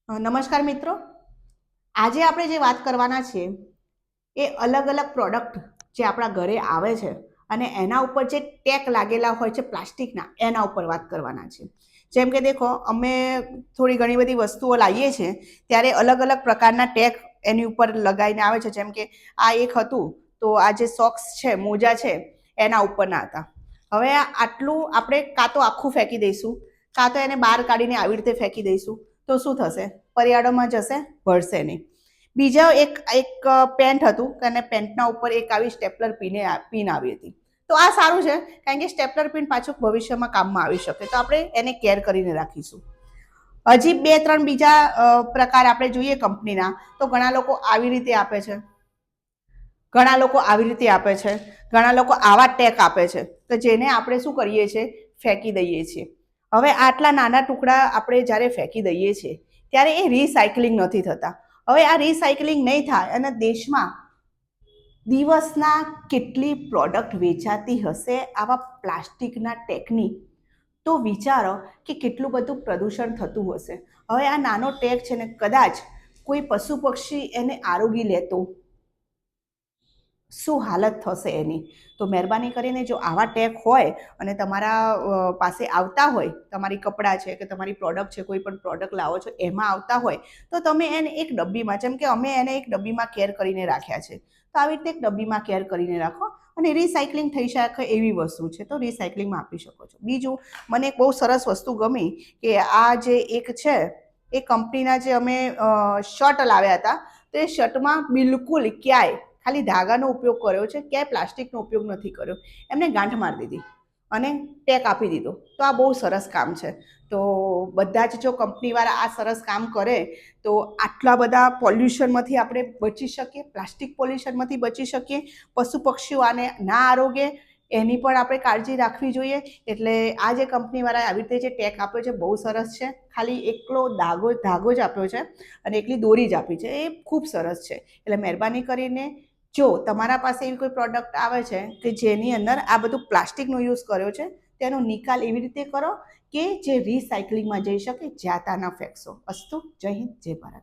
નમસ્કાર મિત્રો, આજે આપણે જે વાત કરવાના છીએ એ અલગ અલગ પ્રોડક્ટ જે આપણા ઘરે આવે છે અને એના ઉપર જે ટેગ લાગેલા હોય છે પ્લાસ્ટિકના, એના ઉપર વાત કરવાના છે. જેમ કે દેખો, અમે થોડી ઘણી બધી વસ્તુઓ લાવીએ છીએ ત્યારે અલગ અલગ પ્રકારના ટેગ એની ઉપર લગાવીને આવે છે. જેમ કે આ એક હતું, તો આ જે સોક્સ છે, મોજા છે, એના ઉપરના હતા. હવે આટલું આપણે કાં તો આખું ફેંકી દઈશું, કાં તો એને બહાર કાઢીને આવી રીતે ફેંકી દઈશું, તો શું થશે? પર્યાવરણમાં જશે, ભળશે નહીં. બીજા એક એક પેન્ટ હતું અને પેન્ટના ઉપર એક આવી સ્ટેપલર પિન આવી હતી. તો આ સારું છે, કારણ કે સ્ટેપલર પિન પાછું ભવિષ્યમાં કામમાં આવી શકે, તો આપણે એને કેર કરીને રાખીશું. હજી બે ત્રણ બીજા પ્રકાર આપણે જોઈએ કંપનીના, તો ઘણા લોકો આવી રીતે આપે છે, ઘણા લોકો આવી રીતે આપે છે, ઘણા લોકો આવા ટેગ આપે છે, તો જેને આપણે શું કરીએ છીએ? ફેંકી દઈએ છીએ. હવે આટલા નાના ટુકડા આપણે જ્યારે ફેંકી દઈએ છીએ ત્યારે એ રિસાયકલિંગ નથી થતા. હવે આ રિસાયકલિંગ નહીં થાય અને દેશમાં દિવસના કેટલી પ્રોડક્ટ વેચાતી હશે આવા પ્લાસ્ટિકના ટેગની, તો વિચારો કે કેટલું બધું પ્રદૂષણ થતું હશે. હવે આ નાનો ટેગ છે ને, કદાચ કોઈ પશુ પક્ષી એને આરોગી લેતો, શું હાલત થશે એની? તો મહેરબાની કરીને જો આવા ટેગ હોય અને તમારા પાસે આવતા હોય, તમારી કપડાં છે કે તમારી પ્રોડક્ટ છે, કોઈ પણ પ્રોડક્ટ લાવો છો એમાં આવતા હોય, તો તમે એને એક ડબ્બીમાં, જેમ કે અમે એને એક ડબ્બીમાં કેર કરીને રાખ્યા છે, તો આવી રીતે એક ડબ્બીમાં કેર કરીને રાખો અને રિસાયકલિંગ થઈ શકે એવી વસ્તુ છે તો રિસાયકલિંગમાં આપી શકો છો. બીજું, મને એક બહુ સરસ વસ્તુ ગમી કે આ જે એક છે એ કંપનીના જે અમે શર્ટ લાવ્યા હતા, તો એ શર્ટમાં બિલકુલ ક્યાંય ખાલી ધાગાનો ઉપયોગ કર્યો છે, ક્યાંય પ્લાસ્ટિકનો ઉપયોગ નથી કર્યો. એમને ગાંઠ મારી દીધી અને ટેગ આપી દીધો. તો આ બહુ સરસ કામ છે. તો બધા જ જો કંપનીવાળા આ સરસ કામ કરે તો આટલા બધા પોલ્યુશનમાંથી આપણે બચી શકીએ, પ્લાસ્ટિક પોલ્યુશનમાંથી બચી શકીએ, પશુ પક્ષીઓ આને ના આરોગે એની પણ આપણે કાળજી રાખવી જોઈએ. એટલે આ જે કંપનીવાળાએ આવી રીતે જે ટેગ આપ્યો છે બહુ સરસ છે. ખાલી એકલો ધાગો જ આપ્યો છે અને એકલી દોરી જ આપી છે, એ ખૂબ સરસ છે. એટલે મહેરબાની કરીને જો તમારા પાસે એવી કોઈ પ્રોડક્ટ આવે છે કે જેની અંદર આ બધું પ્લાસ્ટિકનો યુઝ કર્યો છે, તેનો નિકાલ એવી રીતે કરો કે જે રિસાયકલિંગમાં જઈ શકે, જ્યાં ત્યાં ન ફેંકશો. અસ્તુ. જય હિન્દ, જય ભારત.